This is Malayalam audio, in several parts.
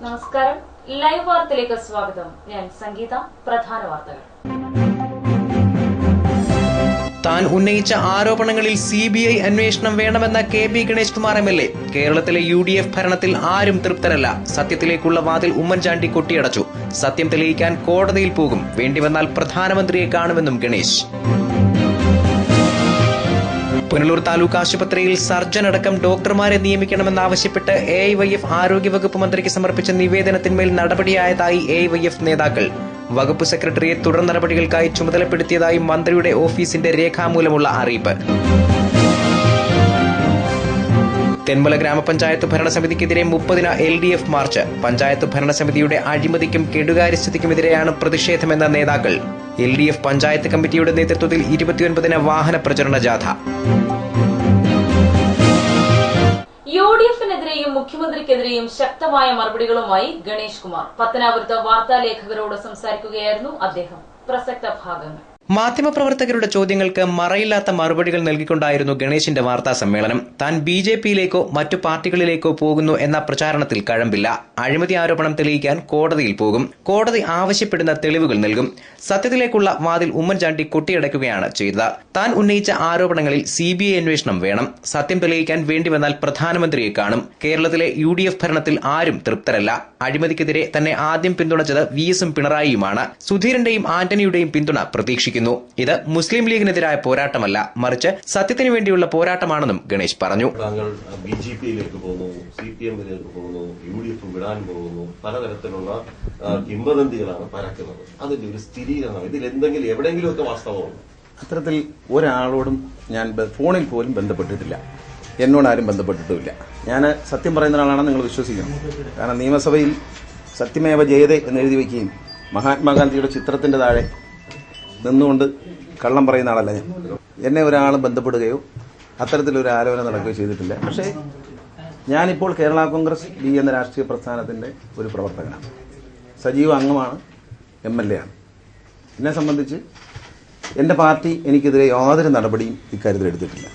നമസ്കാരം. ലൈവ് വാർത്തയിലേക്ക് സ്വാഗതം. ഞാൻ സംഗീത. പ്രധാന വാർത്തകൾ. താൻ ഉന്നയിച്ച ആരോപണങ്ങളിൽ CBI അന്വേഷണം വേണമെന്ന KP ഗണേഷ് കുമാർ MLA. കേരളത്തിലെ UDF ഭരണത്തിൽ ആരും തൃപ്തരല്ല. സത്യത്തിലേക്കുള്ള വാതിൽ ഉമ്മൻചാണ്ടി കൊട്ടിയടച്ചു. സത്യം തെളിയിക്കാൻ കോടതിയിൽ പോകും. വേണ്ടിവന്നാൽ പ്രധാനമന്ത്രിയെ കാണുമെന്നും ഗണേഷ്. പുനലൂർ താലൂക്ക് ആശുപത്രിയിൽ സർജൻ അടക്കം ഡോക്ടർമാരെ നിയമിക്കണമെന്നാവശ്യപ്പെട്ട് AIYF ആരോഗ്യവകുപ്പ് മന്ത്രിക്ക് സമർപ്പിച്ച നിവേദനത്തിന്മേൽ നടപടിയായതായി AIYF നേതാക്കൾ. വകുപ്പ് സെക്രട്ടറിയെ തുടർ നടപടികൾക്കായി ചുമതലപ്പെടുത്തിയതായി മന്ത്രിയുടെ ഓഫീസിന്റെ രേഖാമൂലമുള്ള അറിയിപ്പ്. തെന്മല ഗ്രാമപഞ്ചായത്ത് ഭരണസമിതിക്കെതിരെ 30-ന് LDF മാർച്ച്. പഞ്ചായത്ത് ഭരണസമിതിയുടെ അഴിമതിക്കും കെടുകാര്യസ്ഥതയ്ക്കുമെതിരെയാണ് പ്രതിഷേധമെന്ന നേതാക്കൾ. LDF പഞ്ചായത്ത് കമ്മിറ്റിയുടെ നേതൃത്വത്തിൽ 29-ന് വാഹന പ്രചരണ ജാഥ. UDF-നെതിരെയും മുഖ്യമന്ത്രിക്കെതിരെയും ശക്തമായ മറുപടികളുമായി ഗണേഷ് കുമാർ. പത്തനാപുരത്ത് വാർത്താലേഖകരോട് സംസാരിക്കുകയായിരുന്നു അദ്ദേഹം. പ്രസക്ത ഭാഗങ്ങൾ. മാധ്യമപ്രവർത്തകരുടെ ചോദ്യങ്ങൾക്ക് മറയില്ലാത്ത മറുപടികൾ നൽകിക്കൊണ്ടായിരുന്നു ഗണേശിന്റെ വാർത്താ സമ്മേളനം. താൻ BJPയിലേക്കോ മറ്റു പാർട്ടികളിലേക്കോ പോകുന്നു എന്ന പ്രചാരണത്തിൽ കഴമ്പില്ല. അഴിമതി ആരോപണം തെളിയിക്കാൻ കോടതിയിൽ പോകും. കോടതി ആവശ്യപ്പെടുന്ന തെളിവുകൾ നൽകും. സത്യത്തിലേക്കുള്ള വാതിൽ ഉമ്മൻചാണ്ടി കൊട്ടിയടയ്ക്കുകയാണ് ചെയ്തത്. താൻ ഉന്നയിച്ച ആരോപണങ്ങളിൽ CBI അന്വേഷണം വേണം. സത്യം തെളിയിക്കാൻ വേണ്ടിവന്നാൽ പ്രധാനമന്ത്രിയെ കാണും. കേരളത്തിലെ UDF ഭരണത്തിൽ ആരും തൃപ്തരല്ല. അഴിമതിക്കെതിരെ തന്നെ ആദ്യം പിന്തുണച്ചത് VS-ഉം പിണറായിയുമാണ്. സുധീരന്റെയും ആന്റണിയുടെയും പിന്തുണ പ്രതീക്ഷിക്കുന്നു. ഇത് മുസ്ലിം ലീഗിനെതിരായ പോരാട്ടമല്ല, മറിച്ച് സത്യത്തിനു വേണ്ടിയുള്ള പോരാട്ടമാണെന്നും ഗണേഷ് പറഞ്ഞു. താങ്കൾ BJPയിലേക്ക് പോകുന്നു, CPM-ലേക്ക് പോകുന്നു, UDF വിടാൻ പോകുന്നു, പലതരത്തിലുള്ള കിംവദന്തികളാണ് പരക്കുന്നത്. അതിന്റെ ഒരു സ്ഥിരീകരണം ഇതിൽ എന്തെങ്കിലും എവിടെയെങ്കിലുമൊക്കെ വാസ്തവമുണ്ട്? അത്തരത്തിൽ ഒരാളോടും ഞാൻ ഫോണിൽ പോലും ബന്ധപ്പെട്ടിട്ടില്ല. എന്നോട് ആരും ബന്ധപ്പെട്ടിട്ടുമില്ല. ഞാൻ സത്യം പറയുന്ന ഒരാളാണെന്ന് നിങ്ങൾ വിശ്വസിക്കണം. കാരണം നിയമസഭയിൽ സത്യമേവ ജയതേ എന്ന് എഴുതി വയ്ക്കുകയും മഹാത്മാഗാന്ധിയുടെ ചിത്രത്തിന്റെ താഴെ നിന്നുകൊണ്ട് കള്ളം പറയുന്ന ആളല്ല ഞാൻ. എന്നെ ഒരാളും ബന്ധപ്പെടുകയോ അത്തരത്തിലൊരു ആലോചന നടക്കുകയോ ചെയ്തിട്ടില്ല. പക്ഷേ ഞാനിപ്പോൾ കേരള കോൺഗ്രസ് B എന്ന രാഷ്ട്രീയ പ്രസ്ഥാനത്തിന്റെ ഒരു പ്രവർത്തകനാണ്. സജീവ അംഗമാണ്, MLA ആണ്. എന്നെ സംബന്ധിച്ച് എൻ്റെ പാർട്ടി എനിക്കെതിരെ യാതൊരു നടപടിയും ഇക്കാര്യത്തിൽ എടുത്തിട്ടില്ല.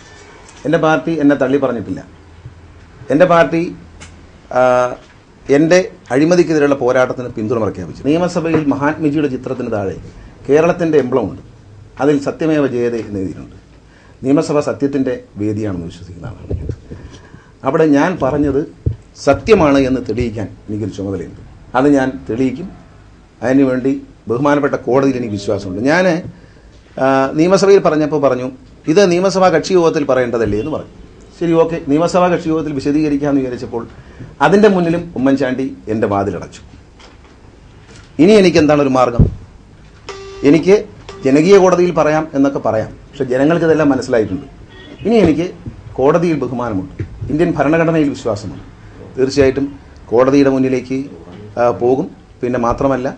എൻ്റെ പാർട്ടി എന്നെ തള്ളി പറഞ്ഞിട്ടില്ല. എൻ്റെ പാർട്ടി എൻ്റെ അഴിമതിക്കെതിരെയുള്ള പോരാട്ടത്തിന് പിന്തുണ പ്രഖ്യാപിച്ചു. നിയമസഭയിൽ മഹാത്മജിയുടെ ചിത്രത്തിന് താഴെ കേരളത്തിൻ്റെ എംബ്ലമുണ്ട്. അതിൽ സത്യമേവ ജയതേ എന്ന് എഴുതിയിട്ടുണ്ട്. നിയമസഭ സത്യത്തിൻ്റെ വേദിയാണെന്ന് വിശ്വസിക്കുന്ന ആളാണ് ഞാൻ. അവിടെ ഞാൻ പറഞ്ഞത് സത്യമാണ് എന്ന് തെളിയിക്കാൻ എനിക്കൊരു ചുമതലയുണ്ട്. അത് ഞാൻ തെളിയിക്കും. അതിനുവേണ്ടി ബഹുമാനപ്പെട്ട കോടതിയിൽ എനിക്ക് വിശ്വാസമുണ്ട്. ഞാൻ നിയമസഭയിൽ പറഞ്ഞപ്പോൾ പറഞ്ഞു, ഇത് നിയമസഭാ കക്ഷി യോഗത്തിൽ പറയേണ്ടതല്ലേ എന്ന് പറഞ്ഞു. ശരി, ഓക്കെ, നിയമസഭാ കക്ഷി യോഗത്തിൽ വിശദീകരിക്കാമെന്ന് വിചാരിച്ചപ്പോൾ അതിൻ്റെ മുന്നിലും ഉമ്മൻചാണ്ടി എൻ്റെ വാതിലടച്ചു. ഇനി എനിക്ക് എന്താണ് ഒരു മാർഗം? എനിക്ക് ജനകീയ കോടതിയിൽ പറയാം എന്നൊക്കെ പറയാം. പക്ഷെ ജനങ്ങൾക്ക് ഇതെല്ലാം മനസ്സിലായിട്ടുണ്ട്. ഇനി എനിക്ക് കോടതിയിൽ ബഹുമാനമുണ്ട്, ഇന്ത്യൻ ഭരണഘടനയിൽ വിശ്വാസമുണ്ട്. തീർച്ചയായിട്ടും കോടതിയുടെ മുന്നിലേക്ക് പോകും. പിന്നെ മാത്രമല്ല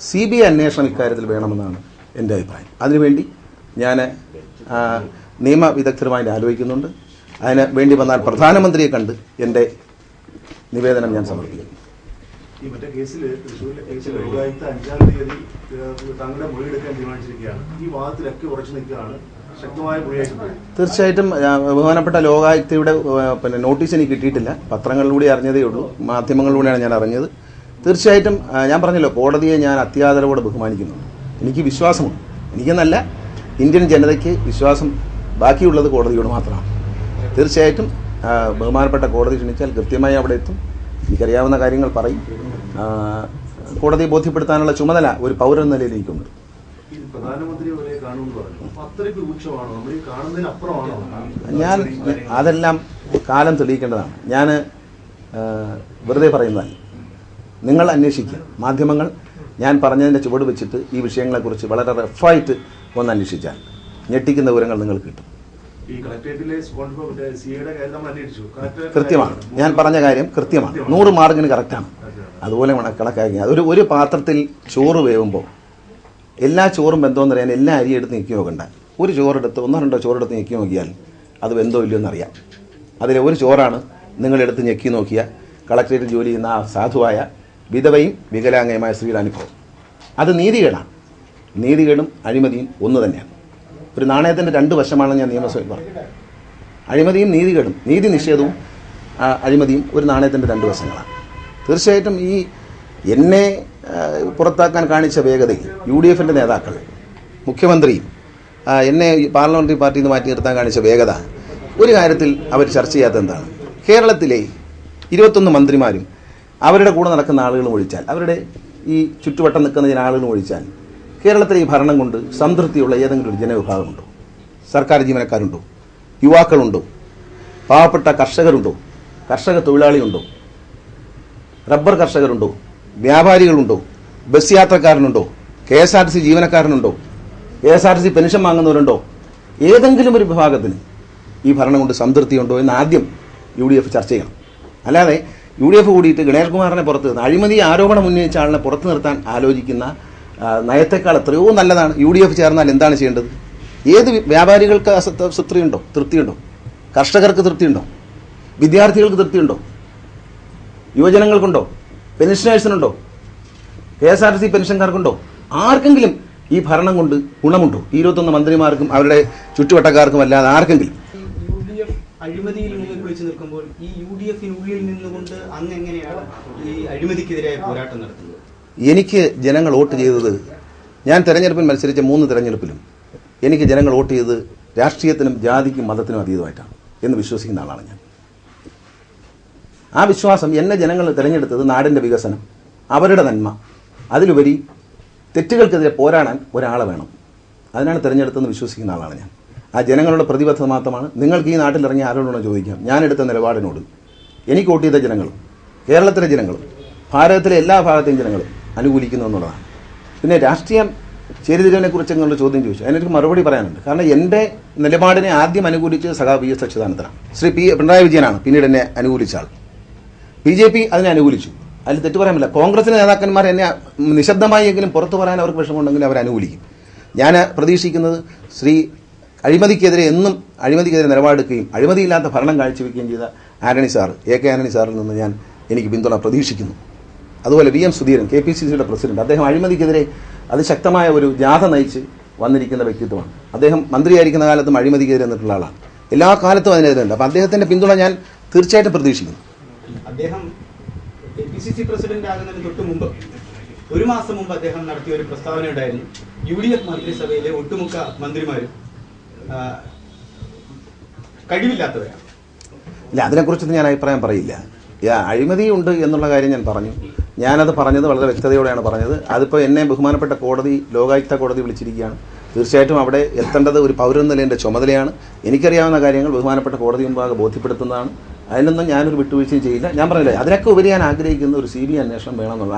CBI അന്വേഷണം ഇക്കാര്യത്തിൽ വേണമെന്നാണ് എൻ്റെ അഭിപ്രായം. അതിനുവേണ്ടി ഞാൻ നിയമ വിദഗ്ധരുമായി ആലോചിക്കുന്നുണ്ട്. അതിന് വേണ്ടി വന്നാൽ പ്രധാനമന്ത്രിയെ കണ്ട് എൻ്റെ നിവേദനം ഞാൻ സമർപ്പിക്കുന്നു. ഈ മറ്റേ കേസിൽ തൃശ്ശൂരിലെ കേസിൽ ലോകായുക്ത 5-ാം തീയതി തങ്ങളുടെ മൊഴിയെടുക്കാൻ തീരുമാനിച്ചിരിക്കുകയാണ്. ഈ വാദത്തിലൊക്കെ ഉറച്ചു നിൽക്കുകയാണ്. ശക്തമായ മൊഴിയായിട്ട് തീർച്ചയായിട്ടും ബഹുമാനപ്പെട്ട ലോകായുക്തയുടെ നോട്ടീസ് എനിക്ക് കിട്ടിയിട്ടില്ല. പത്രങ്ങളിലൂടെ അറിഞ്ഞതേ ഉള്ളൂ, മാധ്യമങ്ങളിലൂടെയാണ് ഞാൻ അറിഞ്ഞത്. തീർച്ചയായിട്ടും ഞാൻ പറഞ്ഞല്ലോ, കോടതിയെ ഞാൻ അത്യാദരവോടെ ബഹുമാനിക്കുന്നുണ്ട്. എനിക്ക് വിശ്വാസമുണ്ട്. എനിക്കെന്നല്ല, ഇന്ത്യൻ ജനതയ്ക്ക് വിശ്വാസം ബാക്കിയുള്ളത് കോടതിയോട് മാത്രമാണ്. തീർച്ചയായിട്ടും ബഹുമാനപ്പെട്ട കോടതി ക്ഷണിച്ചാൽ കൃത്യമായി അവിടെ എത്തും. എനിക്കറിയാവുന്ന കാര്യങ്ങൾ പറയും. കോടതിയെ ബോധ്യപ്പെടുത്താനുള്ള ചുമതല ഒരു പൗരൻ എന്ന നിലയിൽ എനിക്കുണ്ട്. ഞാൻ അതെല്ലാം കാലം തെളിയിക്കേണ്ടതാണ്. ഞാൻ വെറുതെ പറയുന്നതല്ല. നിങ്ങൾ അന്വേഷിക്കുക, മാധ്യമങ്ങൾ ഞാൻ പറഞ്ഞതിൻ്റെ ചുവട് വെച്ചിട്ട് ഈ വിഷയങ്ങളെക്കുറിച്ച് വളരെ റഫായിട്ട് ഒന്ന് അന്വേഷിച്ചാൽ ഞെട്ടിക്കുന്ന വിവരങ്ങൾ നിങ്ങൾക്ക് കിട്ടും. കൃത്യമാണ്, ഞാൻ പറഞ്ഞ കാര്യം കൃത്യമാണ്, 100 മാർക്കിന് കറക്റ്റാണ്. അതുപോലെ കണക്കാക്കി ഒരു പാത്രത്തിൽ ചോറ് വേവുമ്പോൾ എല്ലാ ചോറും ബന്ധമെന്ന് അറിയാൻ എല്ലാ അരി എടുത്ത് ഞെക്കി നോക്കണ്ട. ഒരു ചോറെടുത്ത് 1-2 ചോറെടുത്ത് ഞെക്കി നോക്കിയാൽ അത് ബന്ധോ ഇല്ലയോ എന്നറിയാം. അതിലെ ഒരു ചോറാണ് നിങ്ങളെടുത്ത് ഞെക്കി നോക്കിയ കളക്ടറേറ്റിൽ ജോലി ചെയ്യുന്ന ആ സാധുവായ വിധവയും വികലാംഗയുമായ സ്ത്രീയുടെ അനുഭവം. അത് നീതികേടാണ്. നീതികേടും അഴിമതിയും ഒന്ന് തന്നെയാണ്. ഒരു നാണയത്തിൻ്റെ 2 വശമാണെന്ന് ഞാൻ നിയമസഭയിൽ പറഞ്ഞു. അഴിമതിയും നീതികേടും, നീതി നിഷേധവും അഴിമതിയും ഒരു നാണയത്തിൻ്റെ 2 വശങ്ങളാണ്. തീർച്ചയായിട്ടും ഈ എന്നെ പുറത്താക്കാൻ കാണിച്ച വേഗതയിൽ UDF നേതാക്കൾ, മുഖ്യമന്ത്രിയും എന്നെ പാർലമെന്ററി പാർട്ടിയിൽ നിന്ന് മാറ്റി നിർത്താൻ കാണിച്ച വേഗത ഒരു കാര്യത്തിൽ അവർ ചർച്ച ചെയ്യാത്ത എന്താണ്? കേരളത്തിലെ 21 മന്ത്രിമാരും അവരുടെ കൂടെ നടക്കുന്ന ആളുകളും ഒഴിച്ചാൽ, അവരുടെ ഈ ചുറ്റുവട്ടം നിൽക്കുന്ന ചില ആളുകളും ഒഴിച്ചാൽ, കേരളത്തിലെ ഈ ഭരണം കൊണ്ട് സംതൃപ്തിയുള്ള ഏതെങ്കിലും ഒരു ജനവിഭാഗമുണ്ടോ? സർക്കാർ ജീവനക്കാരുണ്ടോ? യുവാക്കളുണ്ടോ? പാവപ്പെട്ട കർഷകരുണ്ടോ? കർഷക തൊഴിലാളിയുണ്ടോ? റബ്ബർ കർഷകരുണ്ടോ? വ്യാപാരികളുണ്ടോ? ബസ് യാത്രക്കാരനുണ്ടോ? KSRTC ജീവനക്കാരനുണ്ടോ? KSRTC പെൻഷൻ വാങ്ങുന്നവരുണ്ടോ? ഏതെങ്കിലും ഒരു വിഭാഗത്തിന് ഈ ഭരണം കൊണ്ട് സംതൃപ്തിയുണ്ടോ എന്ന് ആദ്യം UDF ചർച്ച ചെയ്യണം. അല്ലാതെ UDF കൂടിയിട്ട് ഗണേഷ് കുമാറിനെ പുറത്ത് നിർത്താൻ, അഴിമതി ആരോപണം ഉന്നയിച്ച ആളിനെ പുറത്ത് നിർത്താൻ ആലോചിക്കുന്ന നയത്തെക്കാൾ എത്രയോ നല്ലതാണ് UDF ചേർന്നാൽ എന്താണ് ചെയ്യേണ്ടത്? ഏത് വ്യാപാരികൾക്ക് തൃപ്തിയുണ്ടോ? കർഷകർക്ക് തൃപ്തിയുണ്ടോ? വിദ്യാർത്ഥികൾക്ക് തൃപ്തിയുണ്ടോ? യുവജനങ്ങൾക്കുണ്ടോ? പെൻഷനേഴ്സിനുണ്ടോ? KSRTC പെൻഷൻകാർക്കുണ്ടോ? ആർക്കെങ്കിലും ഈ ഭരണം കൊണ്ട് ഗുണമുണ്ടോ? 21 മന്ത്രിമാർക്കും അവരുടെ ചുറ്റുവട്ടക്കാർക്കും അല്ലാതെ ആർക്കെങ്കിലും? UDF അഴിമതിയിൽ വെച്ച് നിൽക്കുമ്പോൾ ഈ UDF-നുള്ളിൽ നിന്നുകൊണ്ട് അന്ന് എങ്ങനെയാണ് ഈ അഴിമതിക്കെതിരായ പോരാട്ടം നടത്തുന്നത്? എനിക്ക് ജനങ്ങൾ വോട്ട് ചെയ്തത്, ഞാൻ തെരഞ്ഞെടുപ്പിൽ മത്സരിച്ച 3 തെരഞ്ഞെടുപ്പിലും എനിക്ക് ജനങ്ങൾ വോട്ട് ചെയ്തത് രാഷ്ട്രീയത്തിനും ജാതിക്കും മതത്തിനും അതീതമായിട്ടാണ് എന്ന് വിശ്വസിക്കുന്ന ആളാണ് ഞാൻ. ആ വിശ്വാസം, എന്നെ ജനങ്ങൾ തിരഞ്ഞെടുത്തത് നാടിൻ്റെ വികസനം, അവരുടെ നന്മ, അതിലുപരി തെറ്റുകൾക്കെതിരെ പോരാടാൻ ഒരാളെ വേണം, അതിനാണ് തിരഞ്ഞെടുത്തെന്ന് വിശ്വസിക്കുന്ന ആളാണ് ഞാൻ. ആ ജനങ്ങളുടെ പ്രതിബദ്ധത മാത്രമാണ്. നിങ്ങൾക്ക് ഈ നാട്ടിലിറങ്ങി ആരോടാണോ ചോദിക്കാം, ഞാനെടുത്ത നിലപാടിനോട് എനിക്ക് വോട്ട് ചെയ്ത ജനങ്ങളും കേരളത്തിലെ ജനങ്ങളും ഭാരതത്തിലെ എല്ലാ ഭാഗത്തെയും ജനങ്ങളും അനുകൂലിക്കുന്നു എന്നുള്ളതാണ്. പിന്നെ രാഷ്ട്രീയം ചേരിതിരിവിനെ കുറിച്ച് നിങ്ങളുടെ ചോദ്യം ചോദിച്ചു, അതിനൊരു മറുപടി പറയാനുണ്ട്. കാരണം എൻ്റെ നിലപാടിനെ ആദ്യം അനുകൂലിച്ച് സഖാവ് PS അച്യുതാനന്ദനാണ്. ശ്രീ പിണറായി വിജയനാണ് പിന്നീട് എന്നെ അനുകൂലിച്ച ആൾ. BJP അതിനെ അനുകൂലിച്ചു, അതിൽ തെറ്റു പറയാൻ പറ്റില്ല. കോൺഗ്രസിലെ നേതാക്കന്മാർ എന്നെ നിശബ്ദമായി എങ്കിലും പുറത്തു പറയാൻ അവർക്ക് വിഷമമുണ്ടെങ്കിൽ അവർ അനുകൂലിക്കും. ഞാൻ പ്രതീക്ഷിക്കുന്നത് ശ്രീ അഴിമതിക്കെതിരെ എന്നും അഴിമതിക്കെതിരെ നിലപാടെടുക്കുകയും അഴിമതിയില്ലാത്ത ഭരണം കാഴ്ചവെക്കുകയും ചെയ്ത ആന്റണി സാർ, AK ആന്റണി സാറിൽ നിന്ന് എനിക്ക് പിന്തുണ പ്രതീക്ഷിക്കുന്നു. അതുപോലെ VM സുധീരൻ, KPCCയുടെ പ്രസിഡന്റ്, അദ്ദേഹം അഴിമതിക്കെതിരെ അതിശക്തമായ ഒരു ജാഥ നയിച്ച് വന്നിരിക്കുന്ന വ്യക്തിത്വമാണ്. അദ്ദേഹം മന്ത്രിയായിരിക്കുന്ന കാലത്തും അഴിമതിക്കെതിരെ നിന്നിട്ടുള്ള ആളാണ്, എല്ലാ കാലത്തും അതിനെതിരുണ്ട്. അപ്പം അദ്ദേഹത്തിന്റെ പിന്തുണ ഞാൻ തീർച്ചയായിട്ടും പ്രതീക്ഷിക്കുന്നു. അദ്ദേഹം KPCC പ്രസിഡന്റ് ആകുന്നതിന് തൊട്ട് മുമ്പ്, ഒരു മാസം മുമ്പ് അദ്ദേഹം നടത്തിയ ഒരു പ്രസ്താവന ഉണ്ടായിരുന്നു, UDF മന്ത്രിസഭയിലെ ഒട്ടുമുക്ക മന്ത്രിമാരും കഴിവില്ലാത്തവരാണ്. ഇല്ല, അതിനെക്കുറിച്ചൊന്നും ഞാൻ അഭിപ്രായം പറയില്ല. അഴിമതി ഉണ്ട് എന്നുള്ള കാര്യം ഞാൻ പറഞ്ഞു. ഞാനത് പറഞ്ഞത് വളരെ വ്യക്തതയോടെയാണ് പറഞ്ഞത്. അതിപ്പോൾ എന്നെ ബഹുമാനപ്പെട്ട കോടതി, ലോകായുക്ത കോടതി വിളിച്ചിരിക്കുകയാണ്. തീർച്ചയായിട്ടും അവിടെ എത്തേണ്ടത് ഒരു പൗരൻ നിലയുടെ ചുമതലയാണ്. എനിക്കറിയാവുന്ന കാര്യങ്ങൾ ബഹുമാനപ്പെട്ട കോടതി മുമ്പാകെ ബോധ്യപ്പെടുത്തുന്നതാണ്. അതിനൊന്നും ഞാനൊരു വിട്ടുവീഴ്ചയും ചെയ്യില്ല. ഞാൻ പറഞ്ഞില്ല, അതിനൊക്കെ ഉപരി ഞാൻ ആഗ്രഹിക്കുന്ന ഒരു CBI അന്വേഷണം വേണമെന്നുള്ളത്.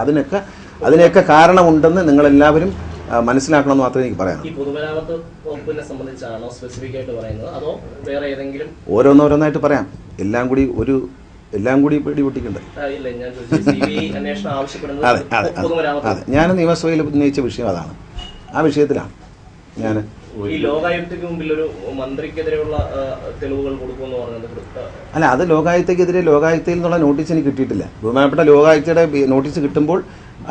അതിനൊക്കെ കാരണമുണ്ടെന്ന് നിങ്ങളെല്ലാവരും മനസ്സിലാക്കണമെന്ന് മാത്രമേ എനിക്ക് പറയാനുള്ളൂ. ഓരോന്നോരോന്നായിട്ട് പറയാം. എല്ലാം കൂടി പിടിപൊട്ടിക്കണ്ടേ? അതെ, ഞാൻ നിയമസഭയിൽ ഉന്നയിച്ച വിഷയം അതാണ്. ആ വിഷയത്തിലാണ് ഞാൻ ഈ ലോകായുക്തയ്ക്ക് മുമ്പിൽ ഒരു മന്ത്രിക്കെതിരെയുള്ള തെളിവുകൾ കൊടുക്കുമെന്ന് പറഞ്ഞത്. അല്ല, അത് ലോകായുക്തയിൽ നിന്നുള്ള നോട്ടീസ് എനിക്ക് കിട്ടിയിട്ടില്ല. ബഹുമാനപ്പെട്ട ലോകായുക്തയുടെ നോട്ടീസ് കിട്ടുമ്പോൾ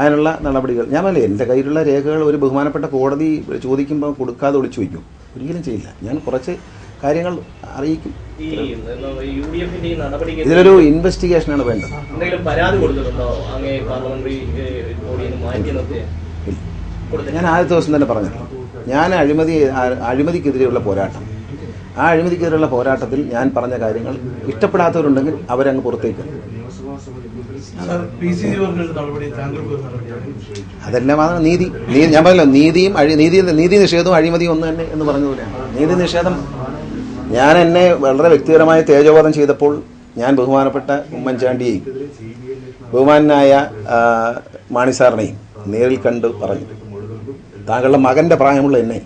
അതിനുള്ള നടപടികൾ ഞാൻ പറഞ്ഞില്ലേ, എൻ്റെ കയ്യിലുള്ള രേഖകൾ ഒരു ബഹുമാനപ്പെട്ട കോടതി ചോദിക്കുമ്പോൾ കൊടുക്കാതെ ഒളിച്ചു വയ്ക്കും. ഒരിക്കലും ചെയ്യില്ല. ഞാൻ കുറച്ച് കാര്യങ്ങൾ അറിയിക്കും. ഇതിലൊരു ഇൻവെസ്റ്റിഗേഷനാണ് വേണ്ടത്. ഞാൻ ആദ്യ ദിവസം തന്നെ പറഞ്ഞത്, ഞാൻ അഴിമതിക്കെതിരെയുള്ള പോരാട്ടം, ആ അഴിമതിക്കെതിരെയുള്ള പോരാട്ടത്തിൽ ഞാൻ പറഞ്ഞ കാര്യങ്ങൾ ഇഷ്ടപ്പെടാത്തവരുണ്ടെങ്കിൽ അവരങ്ങ് പുറത്തേക്ക്. അതെല്ലാം നീതി. ഞാൻ പറഞ്ഞല്ലോ, നീതി നിഷേധവും അഴിമതിയും ഒന്ന് തന്നെ എന്ന് പറഞ്ഞതുപോലെയാണ്. നീതി നിഷേധം, ഞാൻ എന്നെ വളരെ വ്യക്തിപരമായ തേജോവധം ചെയ്തപ്പോൾ ഞാൻ ബഹുമാനപ്പെട്ട ഉമ്മൻചാണ്ടിയെയും ബഹുമാനായ മാണി സാറിനെയും നേരിൽ കണ്ട് പറഞ്ഞു, താങ്കളുടെ മകന്റെ പ്രായമുള്ള എന്നെ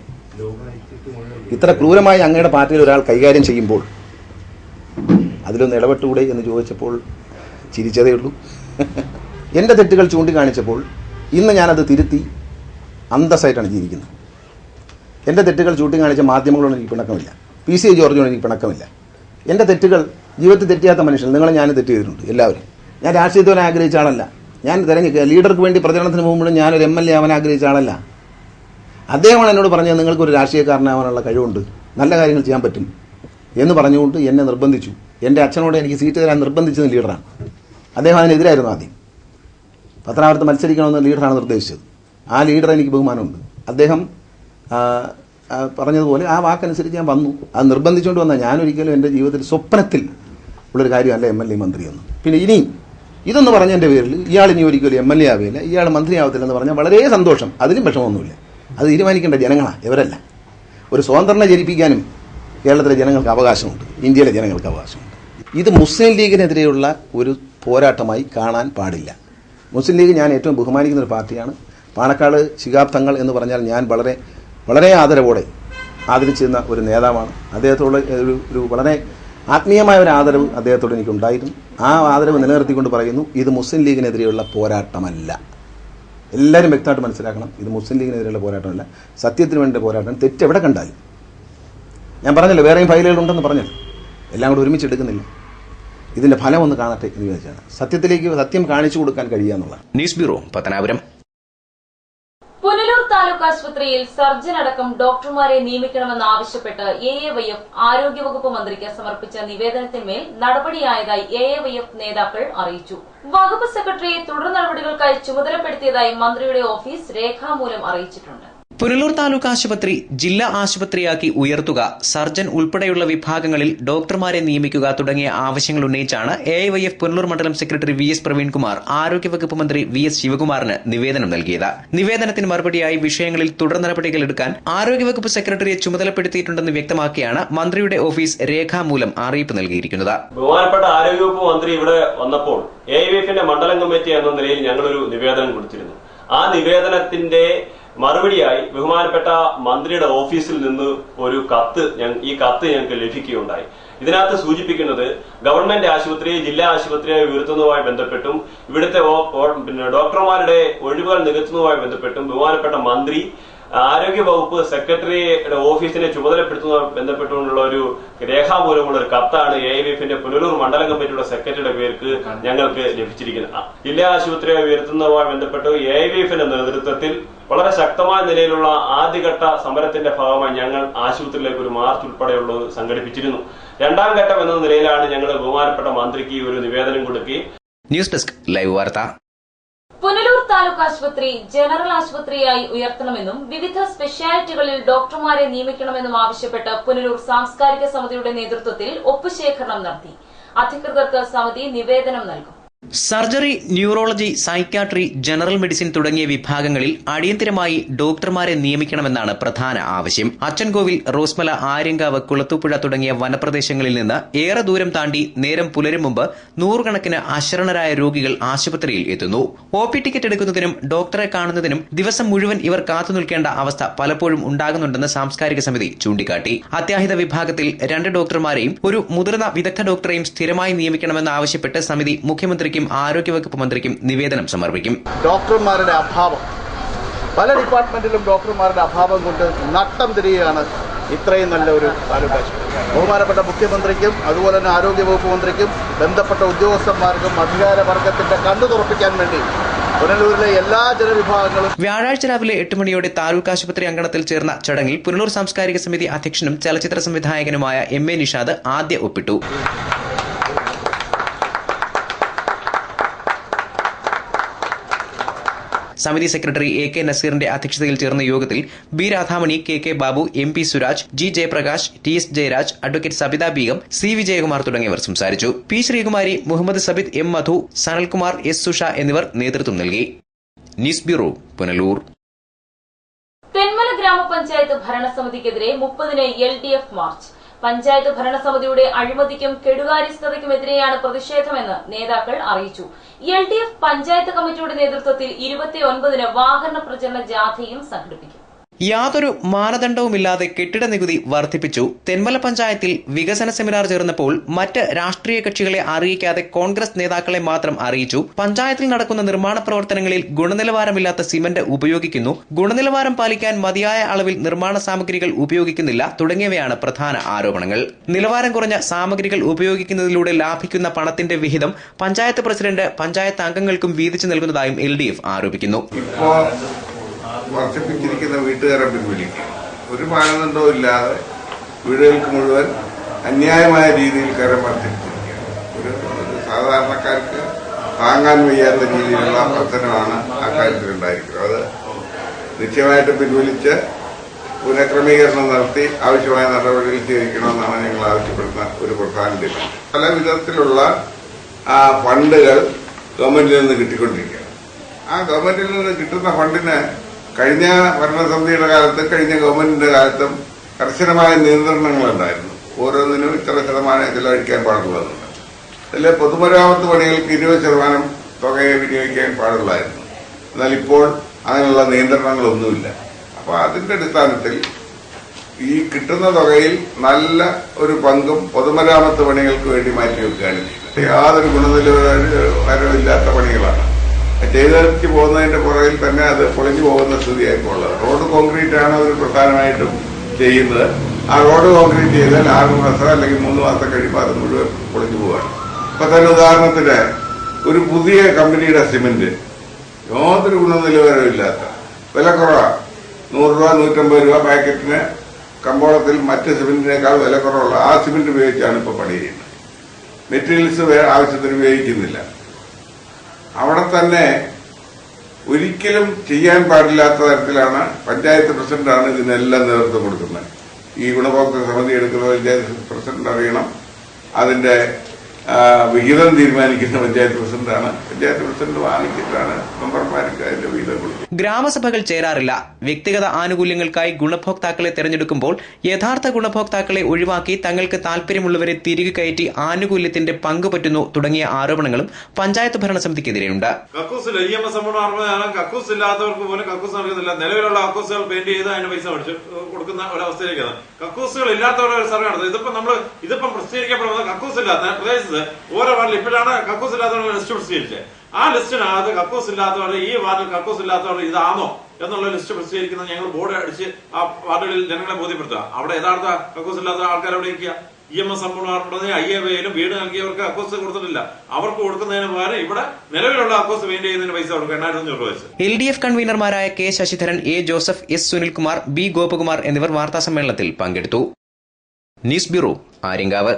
ഇത്ര ക്രൂരമായി അങ്ങയുടെ പാർട്ടിയിൽ ഒരാൾ കൈകാര്യം ചെയ്യുമ്പോൾ അതിലൊന്ന് ഇടപെട്ടുകൂടെ എന്ന് ചോദിച്ചപ്പോൾ ചിരിച്ചതേ ഉള്ളൂ. എൻ്റെ തെറ്റുകൾ ചൂണ്ടിക്കാണിച്ചപ്പോൾ ഇന്ന് ഞാനത് തിരുത്തി അന്തസ്സായിട്ടാണ് ജീവിക്കുന്നത്. എൻ്റെ തെറ്റുകൾ ചൂണ്ടിക്കാണിച്ച മാധ്യമങ്ങളോട് എനിക്ക് പിണക്കമില്ല, PC ജോർജിനോട് എനിക്ക് പിണക്കമില്ല. എൻ്റെ തെറ്റുകൾ, ജീവിതത്തിൽ തെറ്റിയാത്ത മനുഷ്യൻ, നിങ്ങളെ ഞാൻ തെറ്റ് ചെയ്തിട്ടുണ്ട് എല്ലാവരും. ഞാൻ രാഷ്ട്രീയത്തോടെ ആഗ്രഹിച്ച ആളല്ല. ഞാൻ ലീഡർക്ക് വേണ്ടി പ്രചരണത്തിന് പോകുമ്പോഴും ഞാനൊരു MLA ആവാൻ ആഗ്രഹിച്ച ആളല്ല. അദ്ദേഹമാണ് എന്നോട് പറഞ്ഞത്, നിങ്ങൾക്കൊരു രാഷ്ട്രീയക്കാരനാവാനുള്ള കഴിവുണ്ട്, നല്ല കാര്യങ്ങൾ ചെയ്യാൻ പറ്റും എന്ന് പറഞ്ഞുകൊണ്ട് എന്നെ നിർബന്ധിച്ചു. എൻ്റെ അച്ഛനോട് എനിക്ക് സീറ്റ് തരാൻ നിർബന്ധിച്ചത് ലീഡറാണ്. അദ്ദേഹം അതിനെതിരായിരുന്നു ആദ്യം. പത്തനാപുരത്ത് മത്സരിക്കണമെന്ന് ലീഡറാണ് നിർദ്ദേശിച്ചത്. ആ ലീഡർ എനിക്ക് ബഹുമാനമുണ്ട്. അദ്ദേഹം പറഞ്ഞതുപോലെ ആ വാക്കനുസരിച്ച് ഞാൻ വന്നു. അത് നിർബന്ധിച്ചുകൊണ്ട് വന്നാൽ ഞാനൊരിക്കലും എൻ്റെ ജീവിതത്തിൽ സ്വപ്നത്തിൽ ഉള്ളൊരു കാര്യമല്ല MLA മന്ത്രിയൊന്നും. പിന്നെ ഇനിയും ഇതൊന്ന് പറഞ്ഞതിൻ്റെ പേരിൽ ഇയാൾ ഇനി ഒരിക്കലും MLA ആവില്ല, ഇയാൾ മന്ത്രിയാവത്തില്ലെന്ന് പറഞ്ഞാൽ വളരെ സന്തോഷം. അതിലും വിഷമമൊന്നുമില്ല. അത് തീരുമാനിക്കേണ്ട ജനങ്ങളാണ്, ഇവരല്ല. ഒരു സ്വതന്ത്രനെ ജനിപ്പിക്കാനും കേരളത്തിലെ ജനങ്ങൾക്ക് അവകാശമുണ്ട്, ഇന്ത്യയിലെ ജനങ്ങൾക്ക് അവകാശമുണ്ട്. ഇത് മുസ്ലിം ലീഗിനെതിരെയുള്ള ഒരു പോരാട്ടമായി കാണാൻ പാടില്ല. മുസ്ലിം ലീഗ് ഞാൻ ഏറ്റവും ബഹുമാനിക്കുന്ന ഒരു പാർട്ടിയാണ്. പാണക്കാട് ശിഹാബ് തങ്ങൾ എന്ന് പറഞ്ഞാൽ ഞാൻ വളരെ വളരെ ആദരവോടെ ആദരിച്ചിരുന്ന ഒരു നേതാവാണ്. അദ്ദേഹത്തോട് ഒരു വളരെ ആത്മീയമായ ഒരു ആദരവ് അദ്ദേഹത്തോട് എനിക്കുണ്ടായിരുന്നു. ആ ആദരവ് നിലനിർത്തിക്കൊണ്ട് പറയുന്നു, ഇത് മുസ്ലിം ലീഗിനെതിരെയുള്ള പോരാട്ടമല്ല. എല്ലാവരും വ്യക്തമായിട്ട് മനസ്സിലാക്കണം, ഇത് മുസ്ലിം ലീഗിനെതിരെയുള്ള പോരാട്ടമല്ല, സത്യത്തിന് വേണ്ടി പോരാട്ടം. തെറ്റെവിടെ കണ്ടാലും ഞാൻ പറഞ്ഞല്ലോ, വേറെയും ഫയലുകളുണ്ടെന്ന് പറഞ്ഞല്ലോ, എല്ലാം കൂടെ ഒരുമിച്ചെടുക്കുന്നില്ല. ഇതിന്റെ ഫലം ഒന്ന് കാണട്ടെ എന്ന് വിചാരിച്ചാണ്. സത്യം കാണിച്ചു കൊടുക്കാൻ കഴിയുക എന്നുള്ളത്. News bureau, Pathanapuram. പുനലൂർ താലൂക്ക് ആശുപത്രിയിൽ സർജൻ അടക്കം ഡോക്ടർമാരെ നിയമിക്കണമെന്നാവശ്യപ്പെട്ട് AAYF ആരോഗ്യവകുപ്പ് മന്ത്രിക്ക് സമർപ്പിച്ച നിവേദനത്തിന്മേൽ നടപടിയായതായി AAYF നേതാക്കൾ അറിയിച്ചു. വകുപ്പ് സെക്രട്ടറിയെ തുടർ നടപടികൾക്കായി ചുമതലപ്പെടുത്തിയതായി മന്ത്രിയുടെ ഓഫീസ് രേഖാമൂലം അറിയിച്ചിട്ടുണ്ട്. പുനലൂർ താലൂക്ക് ആശുപത്രി ജില്ലാ ആശുപത്രിയാക്കി ഉയർത്തുക, സർജൻ ഉൾപ്പെടെയുള്ള വിഭാഗങ്ങളിൽ ഡോക്ടർമാരെ നിയമിക്കുക തുടങ്ങിയ ആവശ്യങ്ങൾ ഉന്നയിച്ചാണ് AAYF പുനലൂർ മണ്ഡലം സെക്രട്ടറി VS പ്രവീൺകുമാർ ആരോഗ്യവകുപ്പ് മന്ത്രി VS ശിവകുമാറിന് നിവേദനം നൽകിയത്. നിവേദനത്തിന് മറുപടിയായി വിഷയങ്ങളിൽ തുടർ നടപടികൾ എടുക്കാൻ ആരോഗ്യവകുപ്പ് സെക്രട്ടറിയെ ചുമതലപ്പെടുത്തിയിട്ടുണ്ടെന്ന് വ്യക്തമാക്കിയാണ് മന്ത്രിയുടെ ഓഫീസ് രേഖാമൂലം അറിയിപ്പ് നൽകിയിരിക്കുന്നത്. ബഹുമാനപ്പെട്ട ആരോഗ്യവകുപ്പ് മന്ത്രി ഇവിടെ വന്നപ്പോൾ AAYFന്റെ മണ്ഡലം കമ്മിറ്റി എന്ന നിലയിൽ ഞങ്ങളൊരു നിവേദനം കൊടുത്തിരുന്നു. ആ നിവേദനത്തിന്റെ മറുപടിയായി ബഹുമാനപ്പെട്ട മന്ത്രിയുടെ ഓഫീസിൽ നിന്ന് ഒരു കത്ത് ഞങ്ങൾക്ക് ലഭിക്കുകയുണ്ടായി. ഇതിനകത്ത് സൂചിപ്പിക്കുന്നത് ഗവൺമെന്റ് ആശുപത്രിയെ ജില്ലാ ആശുപത്രിയായി ഉയർത്തുന്നതുമായി ബന്ധപ്പെട്ടും ഇവിടുത്തെ ഡോക്ടർമാരുടെ ഒഴിവുകൾ നികത്തുന്നതുമായി ബന്ധപ്പെട്ടും ബഹുമാനപ്പെട്ട മന്ത്രി ആരോഗ്യ വകുപ്പ് സെക്രട്ടറിയുടെ ഓഫീസിനെ ചുമതലപ്പെടുത്തുന്നതുമായി ബന്ധപ്പെട്ടുകൊണ്ടുള്ള ഒരു രേഖാമൂലമുള്ള ഒരു കത്താണ് AAYFന്റെ പുനലൂർ മണ്ഡലം കമ്മിറ്റിയുടെ സെക്രട്ടറിയുടെ പേർക്ക് ഞങ്ങൾക്ക് ലഭിച്ചിരിക്കുന്നത്. ജില്ലാ ആശുപത്രിയായി ഉയർത്തുന്നതുമായി ബന്ധപ്പെട്ട് AAYFന്റെ നേതൃത്വത്തിൽ വളരെ ശക്തമായ നിലയിലുള്ള ആദ്യഘട്ട സമരത്തിന്റെ ഭാഗമായി ഞങ്ങൾ ആശുപത്രിയിലേക്ക് ഒരു മാർച്ച് ഉൾപ്പെടെയുള്ളത് സംഘടിപ്പിച്ചിരുന്നു. രണ്ടാം ഘട്ടം എന്ന നിലയിലാണ് ഞങ്ങൾ ബഹുമാനപ്പെട്ട മന്ത്രിക്ക് ഒരു നിവേദനം കൊടുക്കുകയും. ന്യൂസ് ഡെസ്ക് ലൈവ് വാർത്ത. പുനലൂർ താലൂക്ക് ആശുപത്രി ജനറൽ ആശുപത്രിയായി ഉയർത്തണമെന്നും വിവിധ സ്പെഷ്യാലിറ്റികളിൽ ഡോക്ടർമാരെ നിയമിക്കണമെന്നും ആവശ്യപ്പെട്ട് പുനലൂർ സാംസ്കാരിക സമിതിയുടെ നേതൃത്വത്തിൽ ഒപ്പുശേഖരണം നടത്തി. അധികൃതർക്ക് സമിതി നിവേദനം നൽകും. Surgery, neurology, psychiatry, general medicine തുടങ്ങിയ വിഭാഗങ്ങളിൽ അടിയന്തരമായി ഡോക്ടർമാരെ നിയമിക്കണമെന്നാണ് പ്രധാന ആവശ്യം. അച്ചൻകോവിൽ, റോസ്മല, ആര്യങ്കാവ്, കുളത്തൂപ്പുഴ തുടങ്ങിയ വനപ്രദേശങ്ങളിൽ നിന്ന് ഏറെ ദൂരം താണ്ടി നേരം പുലരും മുമ്പ് നൂറുകണക്കിന് അശരണരായ രോഗികൾ ആശുപത്രിയിൽ എത്തുന്നു. OP ടിക്കറ്റ് എടുക്കുന്നതിനും ഡോക്ടറെ കാണുന്നതിനും ദിവസം മുഴുവൻ ഇവർ കാത്തുനിൽക്കേണ്ട അവസ്ഥ പലപ്പോഴും ഉണ്ടാകുന്നുണ്ടെന്ന് സാംസ്കാരിക സമിതി ചൂണ്ടിക്കാട്ടി. അത്യാഹിത വിഭാഗത്തിൽ 2 ഡോക്ടർമാരെയും ഒരു മുതിർന്ന വിദഗ്ധ ഡോക്ടറെയും സ്ഥിരമായി നിയമിക്കണമെന്ന് ആവശ്യപ്പെട്ട് സമിതി മുഖ്യമന്ത്രിക്കും ആരോഗ്യവകുപ്പ് മന്ത്രിക്കും നിവേദനം സമർപ്പിക്കും. ഡോക്ടർമാരുടെ അഭാവം, പല ഡിപ്പാർട്ട്മെന്റിലും ഡോക്ടർമാരുടെ അഭാവം കൊണ്ട് നട്ടം തിരികെയാണ് ഇത്രയും നല്ല ഒരു താലൂക്ക് ആശുപത്രി. ബഹുമാനപ്പെട്ട മുഖ്യമന്ത്രിക്കും അതുപോലെ തന്നെ ആരോഗ്യവകുപ്പ് മന്ത്രിക്കും ബന്ധപ്പെട്ട ഉദ്യോഗസ്ഥന്മാർക്കും അധികാരവർഗത്തിന്റെ കണ്ണു തുറപ്പിക്കാൻ വേണ്ടി പുനലൂരിലെ എല്ലാ ജനവിഭാഗങ്ങളും വ്യാഴാഴ്ച രാവിലെ 8 മണിയോടെ താലൂക്ക് ആശുപത്രി അങ്കണത്തിൽ ചേർന്ന ചടങ്ങിൽ പുനലൂർ സാംസ്കാരിക സമിതി അധ്യക്ഷനും ചലച്ചിത്ര സംവിധായകനുമായ MA നിഷാദ് ആദ്യ ഒപ്പിട്ടു. സമിതി സെക്രട്ടറി AK നസീറിന്റെ അധ്യക്ഷതയിൽ ചേർന്ന യോഗത്തിൽ B Radhamani, KK Babu, MP Suraj, G Jayaprakash, TS Jayaraj, advocate Sabitha Begum, C Vijayakumar തുടങ്ങിയവർ സംസാരിച്ചു. P ശ്രീകുമാരി, മുഹമ്മദ് സബിത്, M മധു, സനൽകുമാർ, S സുഷ എന്നിവർ നേതൃത്വം നൽകി. News bureau, Punalur. തെന്മല ഗ്രാമപഞ്ചായത്ത് ഭരണസമിതിക്കെതിരെ 30-ന് LDF മാർച്ച്. പഞ്ചായത്ത് ഭരണസമിതിയുടെ അഴിമതിക്കും കെടുകാര്യസ്ഥതയ്ക്കുമെതിരെയാണ് പ്രതിഷേധമെന്ന് നേതാക്കൾ അറിയിച്ചു. LDF പഞ്ചായത്ത് കമ്മിറ്റിയുടെ നേതൃത്വത്തിൽ 29-ന് വാഹന പ്രചരണ ജാഥയും സംഘടിപ്പിക്കും. യാതൊരു മാനദണ്ഡവുമില്ലാതെ കെട്ടിട നികുതി വർദ്ധിപ്പിച്ചു. തെന്മല പഞ്ചായത്തിൽ വികസന സെമിനാർ ചേർന്നപ്പോൾ മറ്റ് രാഷ്ട്രീയ കക്ഷികളെ അറിയിക്കാതെ കോൺഗ്രസ് നേതാക്കളെ മാത്രം അറിയിച്ചു. പഞ്ചായത്തിൽ നടക്കുന്ന നിർമ്മാണ പ്രവർത്തനങ്ങളിൽ ഗുണനിലവാരമില്ലാത്ത സിമന്റ് ഉപയോഗിക്കുന്നു, ഗുണനിലവാരം പാലിക്കാൻ മതിയായ അളവിൽ നിർമ്മാണ സാമഗ്രികൾ ഉപയോഗിക്കുന്നില്ല തുടങ്ങിയവയാണ് പ്രധാന ആരോപണങ്ങൾ. നിലവാരം കുറഞ്ഞ സാമഗ്രികൾ ഉപയോഗിക്കുന്നതിലൂടെ ലാഭിക്കുന്ന പണത്തിന്റെ വിഹിതം പഞ്ചായത്ത് പ്രസിഡന്റ് പഞ്ചായത്ത് അംഗങ്ങൾക്കും വീതിച്ചു നൽകുന്നതായും LDF ആരോപിക്കുന്നു. വർദ്ധിപ്പിച്ചിരിക്കുന്ന വീട്ടുകാരെ പിൻവലിക്കുക, ഒരു മാനദണ്ഡവും ഇല്ലാതെ വീടുകൾക്ക് മുഴുവൻ അന്യായമായ രീതിയിൽ കരം വർദ്ധിപ്പിച്ചിരിക്കുകയാണ്. ഒരു സാധാരണക്കാർക്ക് താങ്ങാൻ വയ്യാത്ത രീതിയിലുള്ള പ്രശ്നമാണ് അക്കാര്യത്തിൽ ഉണ്ടായിരിക്കുന്നത്. അത് നിശ്ചയമായിട്ട് പിൻവലിച്ച് പുനഃക്രമീകരണം നടത്തി ആവശ്യമായ നടപടികൾ സ്വീകരിക്കണമെന്നാണ് ഞങ്ങൾ ആവശ്യപ്പെടുന്ന ഒരു പ്രധാന ഡിമാൻഡ്. പല വിധത്തിലുള്ള ഫണ്ടുകൾ ഗവൺമെന്റിൽ നിന്ന് കിട്ടിക്കൊണ്ടിരിക്കുകയാണ്. ആ ഗവൺമെന്റിൽ നിന്ന് കിട്ടുന്ന ഫണ്ടിന് കഴിഞ്ഞ ഭരണസമിതിയുടെ കാലത്തും കഴിഞ്ഞ ഗവൺമെന്റിന്റെ കാലത്തും കർശനമായ നിയന്ത്രണങ്ങളുണ്ടായിരുന്നു. ഓരോന്നിനും ഇത്ര ശതമാനം ചെലവഴിക്കാൻ പാടുള്ളതുണ്ട്. അതിൽ പൊതുമരാമത്ത് പണികൾക്ക് 20% തുകയെ വിനിയോഗിക്കാൻ പാടുള്ളായിരുന്നു. എന്നാൽ ഇപ്പോൾ അങ്ങനെയുള്ള നിയന്ത്രണങ്ങളൊന്നുമില്ല. അപ്പോൾ അതിന്റെ അടിസ്ഥാനത്തിൽ ഈ കിട്ടുന്ന തുകയിൽ നല്ല ഒരു പങ്കും പൊതുമരാമത്ത് പണികൾക്ക് വേണ്ടി മാറ്റിവെക്കുകയാണ് ചെയ്യുന്നത്. യാതൊരു ഗുണനിലവാരമില്ലാത്ത പണികളാണ്. ചെയ്തെടുത്ത് പോകുന്നതിന്റെ പുറകിൽ തന്നെ അത് പൊളിഞ്ഞു പോകുന്ന സ്ഥിതിയായിപ്പോൾ ഉള്ളത്. റോഡ് കോൺക്രീറ്റ് ആണ് അവർ പ്രധാനമായിട്ടും ചെയ്യുന്നത്. ആ റോഡ് കോൺക്രീറ്റ് ചെയ്താൽ 6 മാസം അല്ലെങ്കിൽ 3 മാസം കഴിയുമ്പോൾ അത് മുഴുവൻ പൊളിഞ്ഞു പോവുകയാണ്. ഇപ്പൊ തന്നെ ഉദാഹരണത്തിന് ഒരു പുതിയ കമ്പനിയുടെ സിമെന്റ് യാതൊരു ഗുണനിലവാരമില്ലാത്ത വില കുറവാണ്. 100 രൂപ 150 രൂപ പാക്കറ്റിന് കമ്പോളത്തിൽ മറ്റ് സിമെന്റിനേക്കാൾ വില കുറവുള്ള ആ സിമെന്റ് ഉപയോഗിച്ചാണ് ഇപ്പൊ പണി ചെയ്യുന്നത്. മെറ്റീരിയൽസ് ആവശ്യത്തിന് ഉപയോഗിക്കുന്നില്ല. അവിടെ തന്നെ ഒരിക്കലും ചെയ്യാൻ പാടില്ലാത്ത തരത്തിലാണ് പഞ്ചായത്ത് പ്രസിഡന്റാണ് ഇതിനെല്ലാം നേതൃത്വം കൊടുക്കുന്നത്. ഈ ഗുണഭോക്തൃ സമിതി എടുക്കുന്ന പഞ്ചായത്ത് പ്രസിഡന്റ് അറിയണം. അതിന്റെ വിഹിതം തീരുമാനിക്കുന്ന പഞ്ചായത്ത് പ്രസിഡന്റാണ്. പഞ്ചായത്ത് പ്രസിഡന്റ് വാങ്ങിച്ചിട്ടാണ് മെമ്പർമാർക്ക് അതിന്റെ വിഹിതം കൊടുക്കുന്നത്. ഗ്രാമസഭകൾ ചേരാറില്ല. വ്യക്തിഗത ആനുകൂല്യങ്ങൾക്കായി ഗുണഭോക്താക്കളെ തെരഞ്ഞെടുക്കുമ്പോൾ യഥാർത്ഥ ഗുണഭോക്താക്കളെ ഒഴിവാക്കി തങ്ങൾക്ക് താൽപര്യമുള്ളവരെ തിരികെ കയറ്റി ആനുകൂല്യത്തിന്റെ പങ്ക് പറ്റുന്നു തുടങ്ങിയ ആരോപണങ്ങളും പഞ്ചായത്ത് ഭരണസമിതിക്കെതിരെയുണ്ട്. കക്കൂസിൽ കക്കൂസ് ഇല്ലാത്തവർക്ക് പോലും കക്കൂസ് നൽകുന്നില്ല. നിലവിലുള്ള കക്കൂസുകൾ പെയിന്റ് ചെയ്ത് അതിന് പൈസ മേടിച്ച് കൊടുക്കുന്ന ഒരവസ്ഥയിലേക്കാണ്. കക്കൂസുകൾ ഇല്ലാത്തവരുടെ ഒരു സർവേ നടത്തുന്നത്. ഇതിപ്പം പ്രസിദ്ധീകരിക്കപ്പെടുന്നത് കക്കൂസ് ഇല്ലാത്ത പ്രദേശത്ത് ഓരോ വാർഡിൽ ഇപ്പോഴാണ് കക്കൂസ് ഇല്ലാത്തവരുടെ ലിസ്റ്റ് പ്രസിദ്ധീകരിച്ചത്. ആ ലിസ്റ്റിനകത്ത് കക്കൂസ് ഇല്ലാത്തവരുടെ ഈ വാർഡിൽ കക്കൂസ് ഇല്ലാത്തവരുടെ ഇതാണോ എന്നുള്ള ലിസ്റ്റ് പ്രസിദ്ധീകരിക്കുന്നത് ഞങ്ങൾ ബോർഡ് അടിച്ച് ആ വാർഡുകളിൽ ജനങ്ങളെ ബോധ്യപ്പെടുത്തുക. അവിടെ യഥാർത്ഥ കക്കൂസ് ഇല്ലാത്ത ആൾക്കാർ അവിടെ ഇരിക്കുക. EMS സമ്പൂർണ്ണ IAVയിലും വീട് നൽകിയവർക്ക് കക്കൂസ് കൊടുത്തിട്ടില്ല. അവർക്ക് കൊടുക്കുന്നതിന് പകരം ഇവിടെ നിലവിലുള്ള കക്കൂസ് മെയിൻറ്റെയിൻ ചെയ്യുന്നതിന് പൈസ കൊടുക്കും. 8,500 രൂപ വെച്ച്. LDF കൺവീനർമാരായ K Sasidharan, A Joseph, S Sunilkumar, B Gopakumar എന്നിവർ വാർത്താസമ്മേളനത്തിൽ പങ്കെടുത്തു. News bureau, Aryankavu.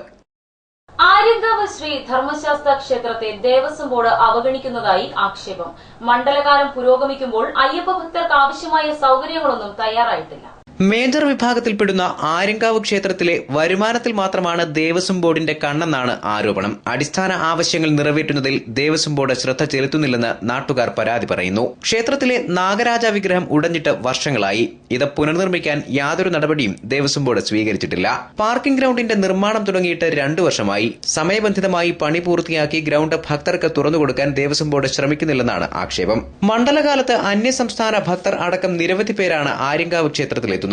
ആര്യങ്കാവ് ശ്രീ ധർമ്മശാസ്ത്ര ക്ഷേത്രത്തെ ദേവസ്വം ബോർഡ് അവഗണിക്കുന്നതായി ആക്ഷേപം. മണ്ഡലകാലം പുരോഗമിക്കുമ്പോൾ അയ്യപ്പ ഭക്തർക്ക് ആവശ്യമായ സൌകര്യങ്ങളൊന്നും തയ്യാറായിട്ടില്ല. മേജർ വിഭാഗത്തിൽപ്പെടുന്ന ആര്യങ്കാവ് ക്ഷേത്രത്തിലെ വരുമാനത്തിൽ മാത്രമാണ് ദേവസ്വം ബോർഡിന്റെ കണ്ണെന്നാണ് ആരോപണം. അടിസ്ഥാന ആവശ്യങ്ങൾ നിറവേറ്റുന്നതിൽ ദേവസ്വം ബോർഡ് ശ്രദ്ധ ചെലുത്തുന്നില്ലെന്ന് നാട്ടുകാർ പരാതി പറയുന്നു. ക്ഷേത്രത്തിലെ നാഗരാജ വിഗ്രഹം ഉടഞ്ഞിട്ട് വർഷങ്ങളായി. ഇത് പുനർനിർമ്മിക്കാൻ യാതൊരു നടപടിയും ദേവസ്വം ബോർഡ് സ്വീകരിച്ചിട്ടില്ല. പാർക്കിംഗ് ഗ്രൌണ്ടിന്റെ നിർമ്മാണം തുടങ്ങിയിട്ട് 2 വർഷമായി. സമയബന്ധിതമായി പണി പൂർത്തിയാക്കി ഗ്രൌണ്ട് ഭക്തർക്ക് തുറന്നുകൊടുക്കാൻ ദേവസ്വം ബോർഡ് ശ്രമിക്കുന്നില്ലെന്നാണ് ആക്ഷേപം. മണ്ഡലകാലത്ത് അന്യസംസ്ഥാന ഭക്തർ അടക്കം നിരവധി പേരാണ് ആര്യങ്കാവ് ക്ഷേത്രത്തിലെത്തുന്നത്.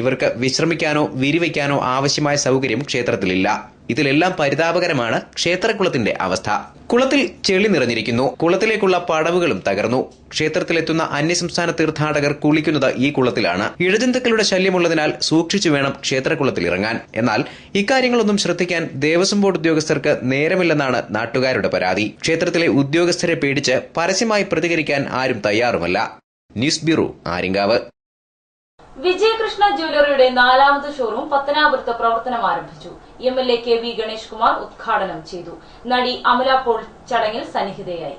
ഇവർക്ക് വിശ്രമിക്കാനോ വിരിവയ്ക്കാനോ ആവശ്യമായ സൌകര്യം ക്ഷേത്രത്തിലില്ല. ഇതിലെല്ലാം പരിതാപകരമാണ് ക്ഷേത്രകുളത്തിന്റെ അവസ്ഥ. കുളത്തിൽ ചെളി നിറഞ്ഞിരിക്കുന്നു. കുളത്തിലേക്കുള്ള പടവുകളും തകർന്നു. ക്ഷേത്രത്തിലെത്തുന്ന അന്യസംസ്ഥാന തീർത്ഥാടകർ കുളിക്കുന്നത് ഈ കുളത്തിലാണ്. ഇഴജന്തുക്കളുടെ ശല്യമുള്ളതിനാൽ സൂക്ഷിച്ചു വേണം ക്ഷേത്രകുളത്തിൽ ഇറങ്ങാൻ. എന്നാൽ ഇക്കാര്യങ്ങളൊന്നും ശ്രദ്ധിക്കാൻ ദേവസ്വം ബോർഡ് ഉദ്യോഗസ്ഥർക്ക് നേരമില്ലെന്നാണ് നാട്ടുകാരുടെ പരാതി. ക്ഷേത്രത്തിലെ ഉദ്യോഗസ്ഥരെ പേടിച്ച് പരസ്യമായി പ്രതികരിക്കാൻ ആരും തയ്യാറുമല്ല. News bureau, Aryankavu. വിജയകൃഷ്ണ ജ്വല്ലറിയുടെ 4ാമത് ഷോറൂം പത്തനാപുരത്ത് പ്രവർത്തനം ആരംഭിച്ചു. MLA KV ഗണേഷ് കുമാർ ഉദ്ഘാടനം ചെയ്തു. നടി അമല പോൾ ചടങ്ങിൽ സന്നിഹിതയായി.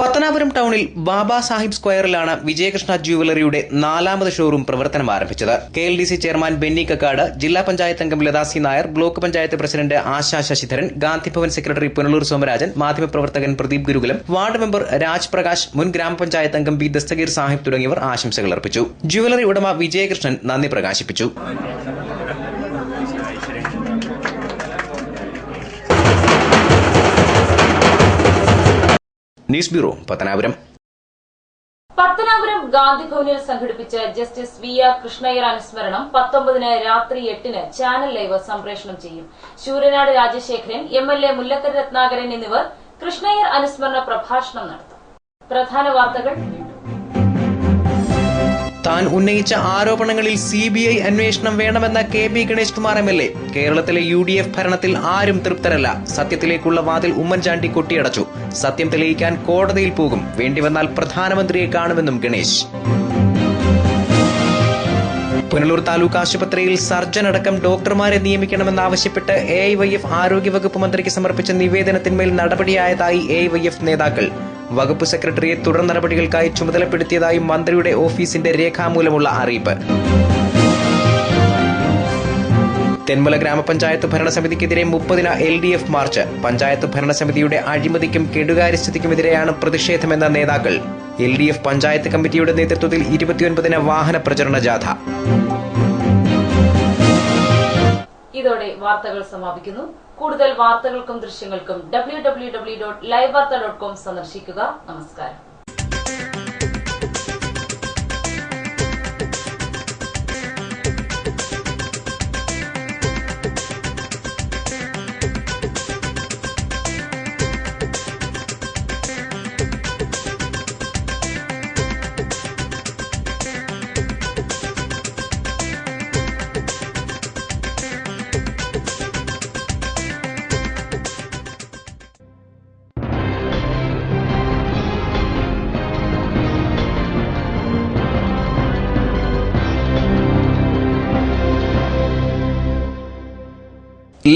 പത്തനാപുരം ടൌണിൽ ബാബാ സാഹിബ് സ്ക്വയറിലാണ് വിജയകൃഷ്ണ ജ്വല്ലറിയുടെ 4ാമത് ഷോറൂം പ്രവർത്തനം ആരംഭിച്ചത്. KLDC ചെയർമാൻ ബെന്നി കക്കാട്, ജില്ലാ പഞ്ചായത്ത് അംഗം Latha C Nair, block panchayat president Asha Sasidharan, Gandhibhavan secretary Punalur Somarajan, മാധ്യമപ്രവർത്തകൻ പ്രദീപ് ഗുരുകുലം, വാർഡ് മെമ്പർ രാജ് പ്രകാശ്, മുൻ ഗ്രാമപഞ്ചായത്ത് അംഗം B ദസ്തഗീർ സാഹിബ് തുടങ്ങിയവർ ആശംസകൾ അർപ്പിച്ചു. ജ്വല്ലറി ഉടമ വിജയകൃഷ്ണൻ നന്ദി പ്രകാശിപ്പിച്ചു. News bureau, Pathanapuram. പത്തനാപുരം ഗാന്ധിഭവനിൽ സംഘടിപ്പിച്ച ജസ്റ്റിസ് VR കൃഷ്ണയ്യർ അനുസ്മരണം 19-ന് രാത്രി 8-ന് ചാനൽ ലൈവ് സംപ്രേഷണം ചെയ്യും. ശൂരനാട് രാജശേഖരൻ, MLA മുല്ലക്കര രത്നാകരൻ എന്നിവർ കൃഷ്ണയ്യർ അനുസ്മരണ പ്രഭാഷണം നടത്തും. പ്രധാന വാർത്തകൾ. താൻ ഉന്നയിച്ച ആരോപണങ്ങളിൽ CBI അന്വേഷണം വേണമെന്ന KB ഗണേഷ് കുമാർ MLA. കേരളത്തിലെ UDF ഭരണത്തിൽ ആരും തൃപ്തരല്ല. സത്യത്തിലേക്കുള്ള വാതിൽ ഉമ്മൻചാണ്ടി കൊട്ടിയടച്ചു. സത്യം തെളിയിക്കാൻ കോടതിയിൽ പോകും. വേണ്ടിവന്നാൽ പ്രധാനമന്ത്രിയെ കാണുമെന്നും ഗണേശ്. പുനലൂർ താലൂക്ക് ആശുപത്രിയിൽ സർജൻ അടക്കം ഡോക്ടർമാരെ നിയമിക്കണമെന്നാവശ്യപ്പെട്ട് AIYF ആരോഗ്യവകുപ്പ് മന്ത്രിക്ക് സമർപ്പിച്ച നിവേദനത്തിന്മേൽ നടപടിയായതായി AIYF നേതാക്കൾ. വകുപ്പ് സെക്രട്ടറിയെ തുടർ നടപടികൾക്കായി ചുമതലപ്പെടുത്തിയതായി മന്ത്രിയുടെ ഓഫീസിന്റെ രേഖാമൂലമുള്ള അറിയിപ്പ്. തെന്മല ഗ്രാമപഞ്ചായത്ത് ഭരണസമിതിക്കെതിരെ 30-ന് LDF മാർച്ച്. പഞ്ചായത്ത് ഭരണസമിതിയുടെ അഴിമതിക്കും കെടുകാര്യസ്ഥതയ്ക്കുമെതിരെയാണ് പ്രതിഷേധമെന്ന നേതാക്കൾ. LDF പഞ്ചായത്ത് കമ്മിറ്റിയുടെ നേതൃത്വത്തിൽ 29-ന് വാഹന പ്രചരണ ജാഥ. ഇതോടെ വാർത്തകൾ സമാപിക്കുന്നു. കൂടുതൽ വാർത്തകൾക്കും ദൃശ്യങ്ങൾക്കും www.livevarta.com സന്ദർശിക്കുക. നമസ്കാരം.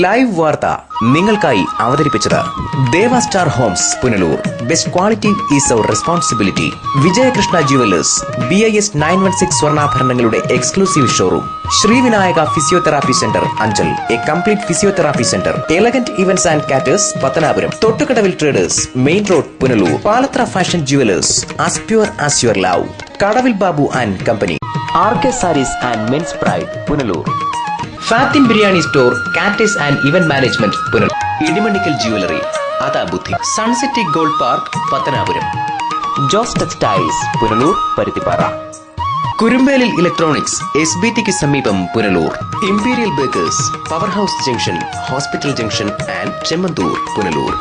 ലൈവ് വാർത്ത നിങ്ങൾക്കായി അവതരിപ്പിച്ചത് Deva star homes Punalur. Best quality is our responsibility. Vijayakrishna jewellers BIS 916 സ്വർണ്ണാഭരണങ്ങളുടെ exclusive showroom. Sreevinayaka physiotherapy centre Anchal, a complete physiotherapy centre. Elegant events and caterers Pathanapuram. Thottukadavil traders main road Punalur. Palathra fashion jewellers as pure as your love. Kadavil Babu and company. RK sarees and men's pride Punalur. Fathin biryani store, caterers and event management Punalur. Idimannickal jewellery അതാ ബുദ്ധി. Sun city gold park Pathanapuram. Jose textiles Punalur Paruthippara. Kurumbelil electronics SBTക്ക് സമീപം Punalur. Imperial bakers, power house junction, hospital junction and Chemmanthoor Punalur.